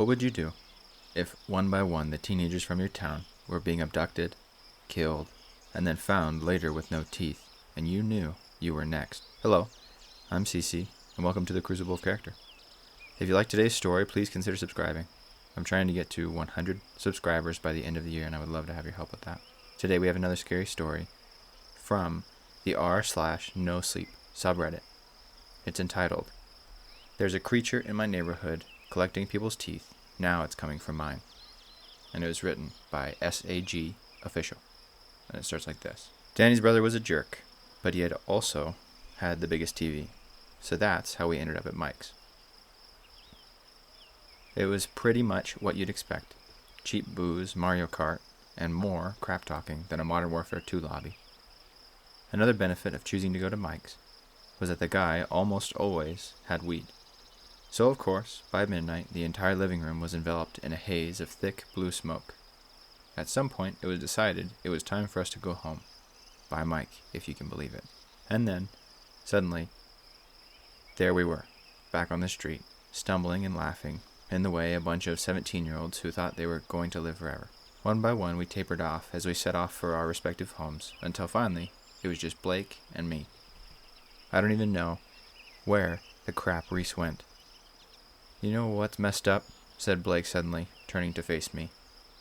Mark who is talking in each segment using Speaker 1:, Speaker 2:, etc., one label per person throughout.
Speaker 1: What would you do if one by one the teenagers from your town were being abducted, killed, and then found later with no teeth, and you knew you were next? Hello, I'm CC, and welcome to the Crucible of Character. If you like today's story, please consider subscribing. I'm trying to get to 100 subscribers by the end of the year, and I would love to have your help with that. Today we have another scary story from the r/no sleep subreddit. It's entitled, "There's a creature in my neighborhood collecting people's teeth. Now it's coming for mine." And it was written by SAG Official. And it starts like this. Danny's brother was a jerk, but he had also had the biggest TV. So that's how we ended up at Mike's. It was pretty much what you'd expect. Cheap booze, Mario Kart, and more crap talking than a Modern Warfare 2 lobby. Another benefit of choosing to go to Mike's was that the guy almost always had weed. So of course, by midnight, the entire living room was enveloped in a haze of thick blue smoke. At some point, it was decided it was time for us to go home. By Mike, if you can believe it. And then, suddenly, there we were, back on the street, stumbling and laughing, in the way a bunch of 17-year-olds who thought they were going to live forever. One by one, we tapered off as we set off for our respective homes, until finally, it was just Blake and me. I don't even know where the crap Reese went. "You know what's messed up?" said Blake suddenly, turning to face me.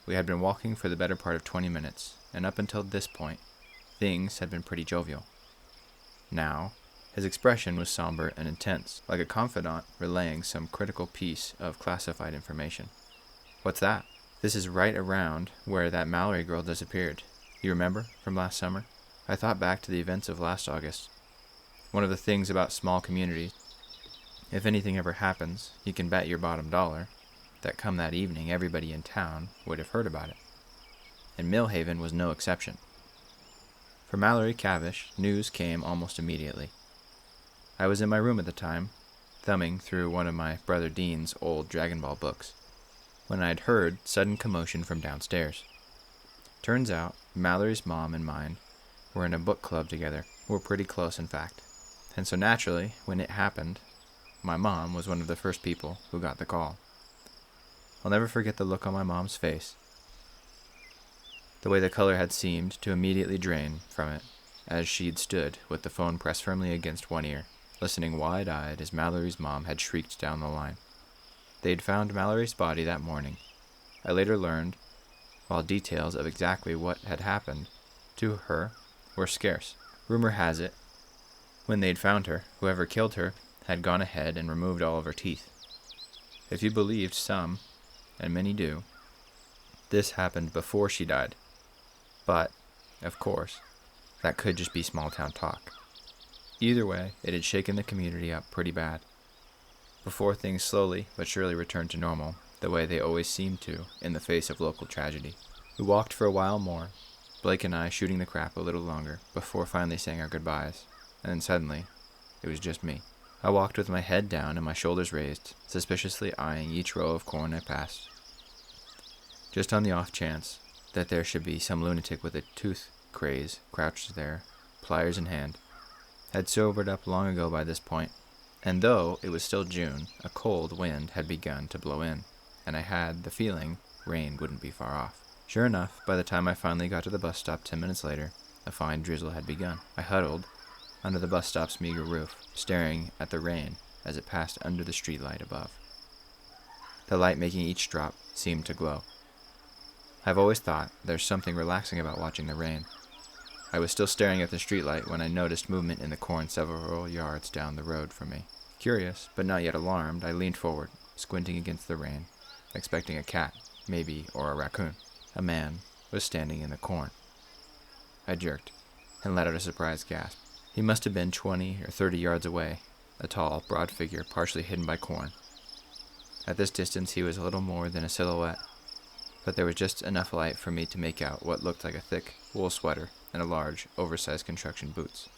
Speaker 1: We had been walking for the better part of 20 minutes, and up until this point, things had been pretty jovial. Now, his expression was somber and intense, like a confidant relaying some critical piece of classified information. "What's that?" "This is right around where that Mallory girl disappeared. You remember, from last summer?" I thought back to the events of last August. One of the things about small communities, if anything ever happens, you can bet your bottom dollar that come that evening everybody in town would have heard about it. And Millhaven was no exception. For Mallory Cavish, news came almost immediately. I was in my room at the time, thumbing through one of my brother Dean's old Dragon Ball books, when I'd heard sudden commotion from downstairs. Turns out, Mallory's mom and mine were in a book club together. We're pretty close, in fact. And so naturally, when it happened, my mom was one of the first people who got the call. I'll never forget the look on my mom's face, the way the color had seemed to immediately drain from it, as she'd stood with the phone pressed firmly against one ear, listening wide-eyed as Mallory's mom had shrieked down the line. They'd found Mallory's body that morning. I later learned, while details of exactly what had happened to her were scarce. Rumor has it, when they'd found her, whoever killed her had gone ahead and removed all of her teeth. If you believed some, and many do, this happened before she died. But, of course, that could just be small-town talk. Either way, it had shaken the community up pretty bad. Before things slowly but surely returned to normal, the way they always seem to in the face of local tragedy. We walked for a while more, Blake and I shooting the crap a little longer, before finally saying our goodbyes, and then suddenly, it was just me. I walked with my head down and my shoulders raised, suspiciously eyeing each row of corn I passed. Just on the off chance that there should be some lunatic with a tooth craze crouched there, pliers in hand. Had sobered up long ago by this point, and though it was still June, a cold wind had begun to blow in, and I had the feeling rain wouldn't be far off. Sure enough, by the time I finally got to the bus stop 10 minutes later, a fine drizzle had begun. I huddled under the bus stop's meager roof, staring at the rain as it passed under the streetlight above. The light making each drop seemed to glow. I've always thought there's something relaxing about watching the rain. I was still staring at the streetlight when I noticed movement in the corn several yards down the road from me. Curious, but not yet alarmed, I leaned forward, squinting against the rain, expecting a cat, maybe, or a raccoon. A man was standing in the corn. I jerked and let out a surprised gasp. He must have been 20 or 30 yards away, a tall, broad figure partially hidden by corn. At this distance he was a little more than a silhouette, but there was just enough light for me to make out what looked like a thick wool sweater and a large, oversized construction boots.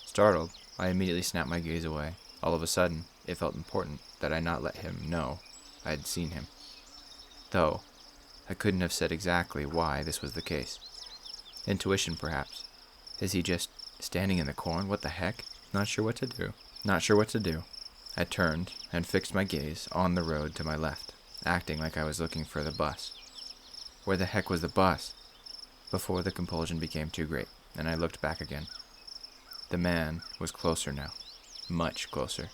Speaker 1: Startled, I immediately snapped my gaze away. All of a sudden, it felt important that I not let him know I had seen him. Though, I couldn't have said exactly why this was the case. Intuition, perhaps. Is he just standing in the corn? What the heck? Not sure what to do. I turned and fixed my gaze on the road to my left. acting like I was looking for the bus. Where the heck was the bus? Before the compulsion became too great, and I looked back again. The man was closer now. Much closer.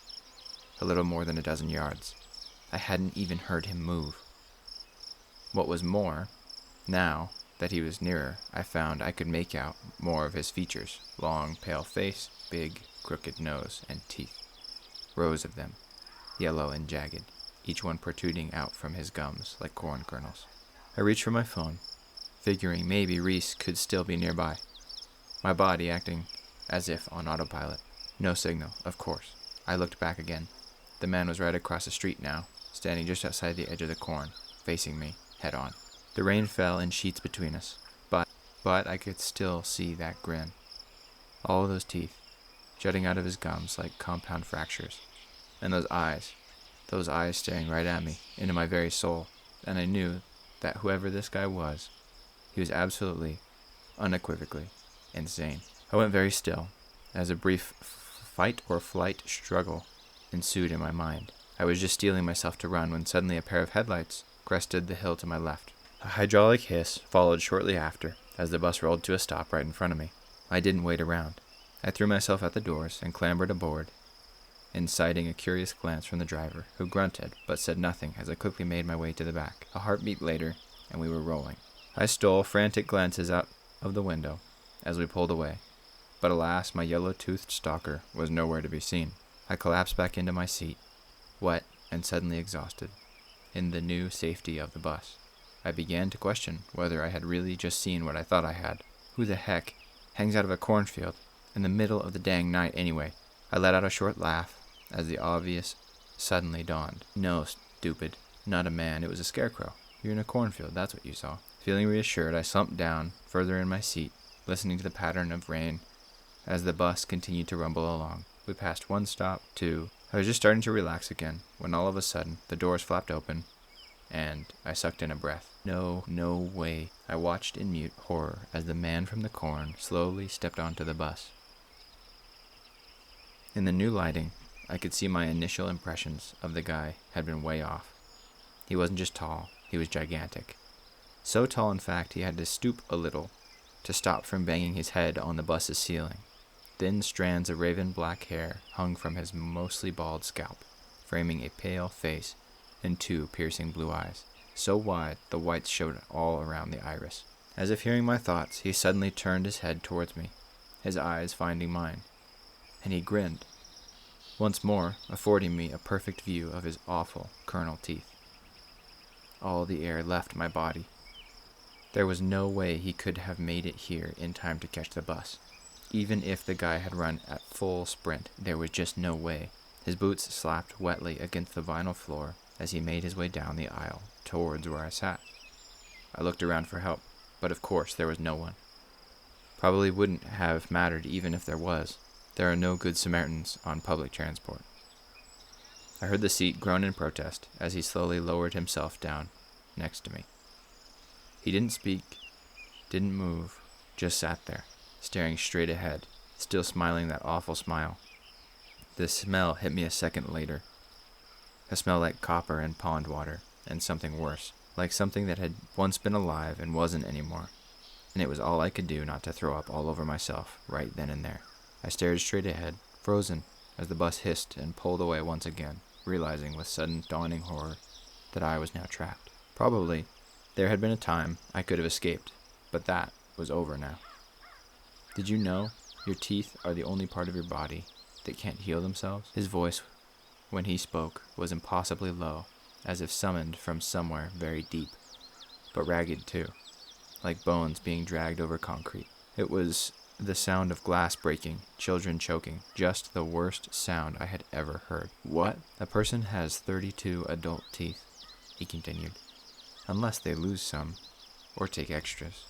Speaker 1: A little more than a dozen yards. I hadn't even heard him move. What was more, now that he was nearer, I found I could make out more of his features. Long, pale face, big, crooked nose, and teeth. Rows of them, yellow and jagged, each one protruding out from his gums like corn kernels. I reached for my phone, figuring maybe Reese could still be nearby. My body acting as if on autopilot. No signal, of course. I looked back again. The man was right across the street now, standing just outside the edge of the corn, facing me, head on. The rain fell in sheets between us, but I could still see that grin. All those teeth, jutting out of his gums like compound fractures. And those eyes staring right at me, into my very soul. And I knew that whoever this guy was, he was absolutely, unequivocally, insane. I went very still, as a brief fight or flight struggle ensued in my mind. I was just steeling myself to run when suddenly a pair of headlights crested the hill to my left. A hydraulic hiss followed shortly after, as the bus rolled to a stop right in front of me. I didn't wait around. I threw myself at the doors and clambered aboard, inciting a curious glance from the driver, who grunted but said nothing as I quickly made my way to the back. A heartbeat later, and we were rolling. I stole frantic glances out of the window as we pulled away, but alas, my yellow-toothed stalker was nowhere to be seen. I collapsed back into my seat, wet and suddenly exhausted, in the new safety of the bus. I began to question whether I had really just seen what I thought I had. Who the heck hangs out of a cornfield in the middle of the dang night anyway? I let out a short laugh as the obvious suddenly dawned. No, stupid. Not a man. It was a scarecrow. You're in a cornfield. That's what you saw. Feeling reassured, I slumped down further in my seat, listening to the pattern of rain as the bus continued to rumble along. We passed one stop, two. I was just starting to relax again when all of a sudden the doors flapped open and I sucked in a breath. No way. I watched in mute horror as the man from the corn slowly stepped onto the bus. In the new lighting, I could see my initial impressions of the guy had been way off. He wasn't just tall, he was gigantic. So tall, in fact, he had to stoop a little to stop from banging his head on the bus's ceiling. Thin strands of raven black hair hung from his mostly bald scalp, framing a pale face and two piercing blue eyes, so wide the whites showed all around the iris. As if hearing my thoughts, he suddenly turned his head towards me, his eyes finding mine, and he grinned, once more affording me a perfect view of his awful kernel teeth. All the air left my body. There was no way he could have made it here in time to catch the bus. Even if the guy had run at full sprint, there was just no way. His boots slapped wetly against the vinyl floor as he made his way down the aisle towards where I sat. I looked around for help, but of course there was no one. Probably wouldn't have mattered even if there was. There are no good Samaritans on public transport. I heard the seat groan in protest as he slowly lowered himself down next to me. He didn't speak, didn't move, just sat there, staring straight ahead, still smiling that awful smile. The smell hit me a second later. A smell like copper and pond water, and something worse, like something that had once been alive and wasn't anymore. And it was all I could do not to throw up all over myself right then and there. I stared straight ahead, frozen, as the bus hissed and pulled away once again, realizing with sudden dawning horror that I was now trapped. Probably there had been a time I could have escaped, but that was over now. Did you know your teeth are the only part of your body that can't heal themselves? His voice, when he spoke, was impossibly low, as if summoned from somewhere very deep, but ragged too, like bones being dragged over concrete. It was the sound of glass breaking, children choking, just the worst sound I had ever heard. What? A person has 32 adult teeth, he continued, unless they lose some, or take extras.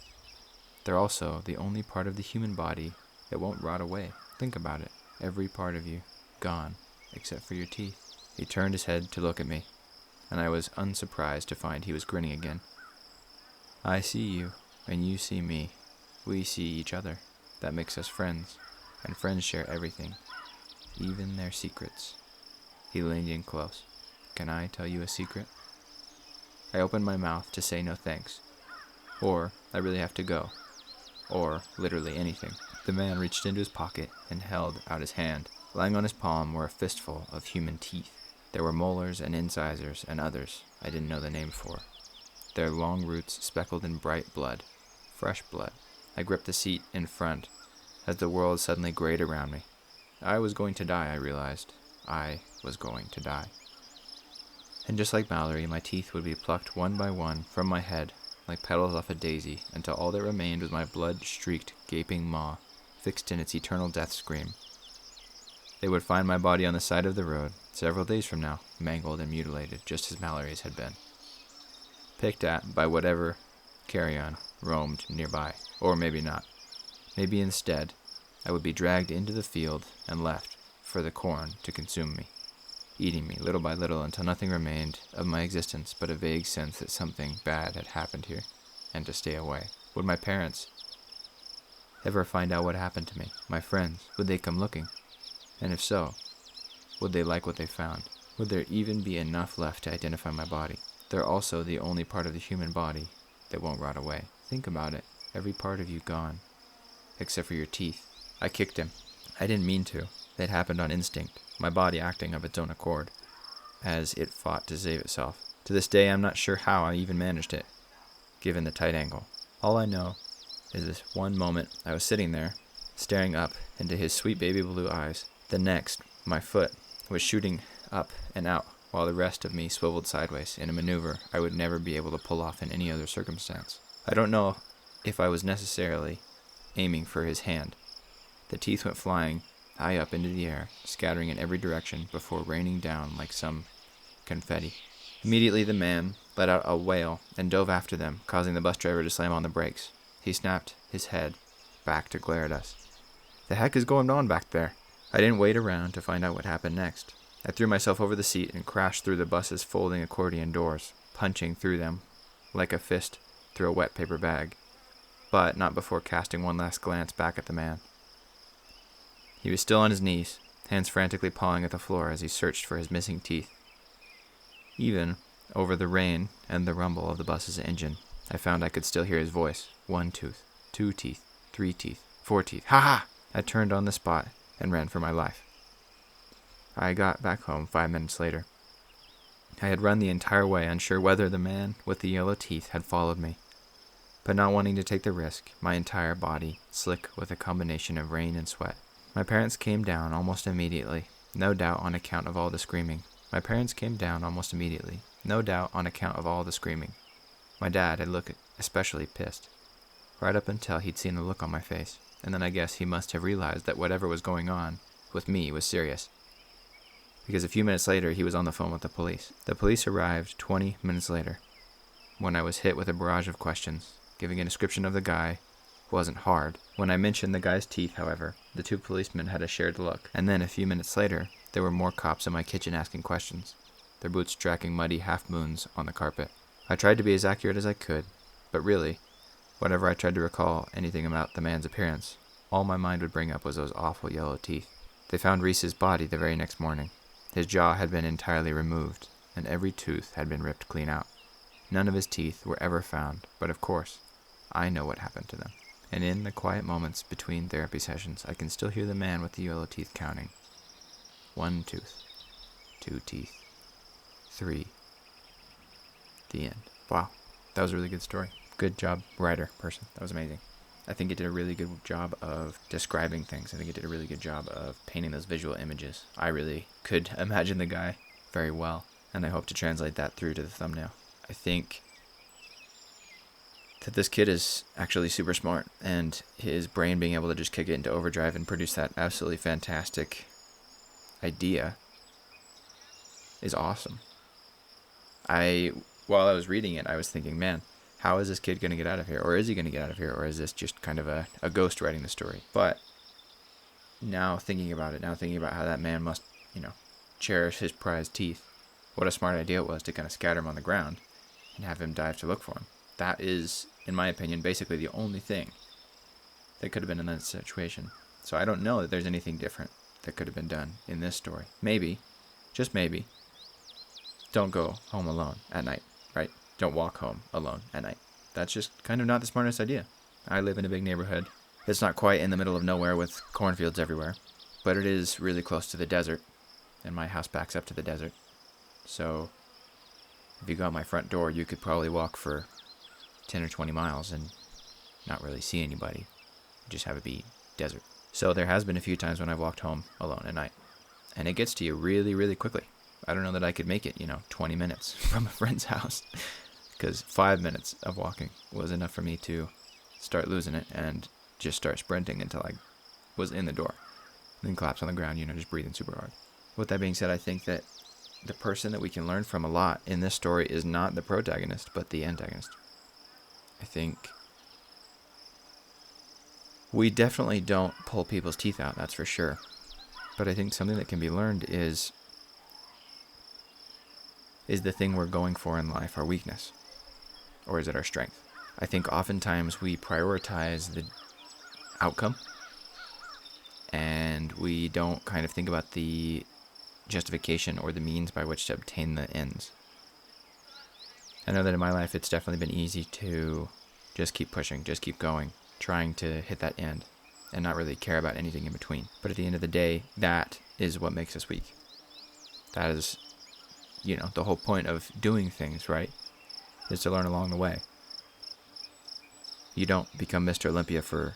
Speaker 1: They're also the only part of the human body that won't rot away. Think about it. Every part of you, gone, except for your teeth. He turned his head to look at me, and I was unsurprised to find he was grinning again. I see you, and you see me. We see each other. That makes us friends, and friends share everything, even their secrets. He leaned in close. Can I tell you a secret? I opened my mouth to say no thanks, or I really have to go, or literally anything. The man reached into his pocket and held out his hand. Lying on his palm were a fistful of human teeth. There were molars and incisors and others I didn't know the name for, their long roots speckled in bright blood, fresh blood. I gripped the seat in front as the world suddenly grayed around me. I was going to die, I realized. I was going to die. And just like Mallory, my teeth would be plucked one by one from my head, like petals off a daisy, until all that remained was my blood-streaked, gaping maw, fixed in its eternal death scream. They would find my body on the side of the road, several days from now, mangled and mutilated, just as Mallory's had been. Picked at by whatever carrion roamed nearby, or maybe not. Maybe instead, I would be dragged into the field and left for the corn to consume me, eating me little by little until nothing remained of my existence but a vague sense that something bad had happened here, and to stay away. Would my parents ever find out what happened to me? My friends, would they come looking? And if so, would they like what they found? Would there even be enough left to identify my body? They're also the only part of the human body that won't rot away. Think about it. Every part of you gone, except for your teeth. I kicked him. I didn't mean to. It happened on instinct, my body acting of its own accord, as it fought to save itself. To this day, I'm not sure how I even managed it, given the tight angle. All I know is this one moment I was sitting there, staring up into his sweet baby blue eyes. The next, my foot was shooting up and out, while the rest of me swiveled sideways in a maneuver I would never be able to pull off in any other circumstance. I don't know if I was necessarily aiming for his hand. The teeth went flying high up into the air, scattering in every direction before raining down like some confetti. Immediately the man let out a wail and dove after them, causing the bus driver to slam on the brakes. He snapped his head back to glare at us. The heck is going on back there? I didn't wait around to find out what happened next. I threw myself over the seat and crashed through the bus's folding accordion doors, punching through them like a fist through a wet paper bag, but not before casting one last glance back at the man. He was still on his knees, hands frantically pawing at the floor as he searched for his missing teeth. Even over the rain and the rumble of the bus's engine, I found I could still hear his voice. 1 tooth, 2 teeth, 3 teeth, 4 teeth. Ha ha! I turned on the spot and ran for my life. I got back home 5 minutes later. I had run the entire way, unsure whether the man with the yellow teeth had followed me, but not wanting to take the risk, my entire body slick with a combination of rain and sweat. My parents came down almost immediately, no doubt on account of all the screaming. My dad had looked especially pissed, right up until he'd seen the look on my face, and then I guess he must have realized that whatever was going on with me was serious, because a few minutes later he was on the phone with the police. The police arrived 20 minutes later, when I was hit with a barrage of questions. Giving a description of the guy wasn't hard. When I mentioned the guy's teeth, however, the 2 policemen had a shared look, and then a few minutes later, there were more cops in my kitchen asking questions, their boots tracking muddy half-moons on the carpet. I tried to be as accurate as I could, but really, whenever I tried to recall anything about the man's appearance, all my mind would bring up was those awful yellow teeth. They found Reese's body the very next morning. His jaw had been entirely removed, and every tooth had been ripped clean out. None of his teeth were ever found, but of course, I know what happened to them. And in the quiet moments between therapy sessions, I can still hear the man with the yellow teeth counting. 1 tooth, 2 teeth, 3. The end. Wow, that was a really good story. Good job, writer, person. That was amazing. I think it did a really good job of describing things. I think it did a really good job of painting those visual images. I really could imagine the guy very well, and I hope to translate that through to the thumbnail. I think that this kid is actually super smart, and his brain being able to just kick it into overdrive and produce that absolutely fantastic idea is awesome. While I was reading it, I was thinking, man, how is this kid going to get out of here? Or is he going to get out of here? Or is this just kind of a ghost writing the story? But now thinking about how that man must, cherish his prized teeth, what a smart idea it was to kind of scatter him on the ground and have him dive to look for him. That is, in my opinion, basically the only thing that could have been in that situation. So I don't know that there's anything different that could have been done in this story. Maybe, just maybe, don't go home alone at night, right? don't walk home alone at night. That's just kind of not the smartest idea. I live in a big neighborhood. It's not quite in the middle of nowhere with cornfields everywhere, but it is really close to the desert, and my house backs up to the desert. So if you go out my front door, you could probably walk for 10 or 20 miles and not really see anybody. Just have it be desert. So there has been a few times when I've walked home alone at night, and it gets to you really, really quickly. I don't know that I could make it, 20 minutes from a friend's house, because 5 minutes of walking was enough for me to start losing it and just start sprinting until I was in the door. And then collapse on the ground, just breathing super hard. With that being said, I think that the person that we can learn from a lot in this story is not the protagonist, but the antagonist. I think we definitely don't pull people's teeth out, that's for sure. But I think something that can be learned is the thing we're going for in life our weakness? Or is it our strength? I think oftentimes we prioritize the outcome and we don't kind of think about the justification or the means by which to obtain the ends. I know that in my life it's definitely been easy to just keep pushing, just keep going, trying to hit that end and not really care about anything in between. But at the end of the day, that is what makes us weak. That is, the whole point of doing things, right? Is to learn along the way. You don't become Mr. Olympia for,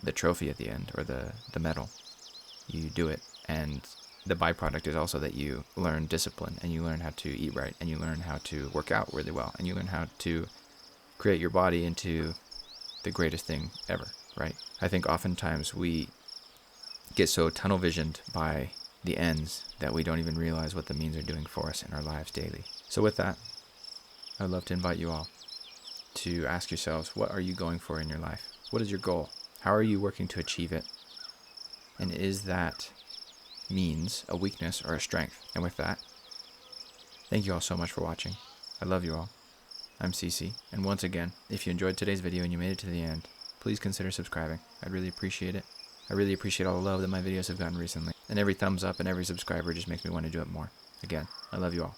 Speaker 1: the trophy at the end or the medal. You do it, and the byproduct is also that you learn discipline, and you learn how to eat right, and you learn how to work out really well, and you learn how to create your body into the greatest thing ever, right? I think oftentimes we get so tunnel visioned by the ends that we don't even realize what the means are doing for us in our lives daily. So with that, I'd love to invite you all to ask yourselves, what are you going for in your life? What is your goal? How are you working to achieve it? And is that means a weakness or a strength? And with that, thank you all so much for watching. I love you all. I'm Cece, and once again, if you enjoyed today's video and you made it to the end, please consider subscribing. I'd really appreciate it. I really appreciate all the love that my videos have gotten recently, and every thumbs up and every subscriber just makes me want to do it more. Again, I love you all.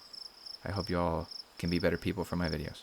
Speaker 1: I hope you all can be better people for my videos.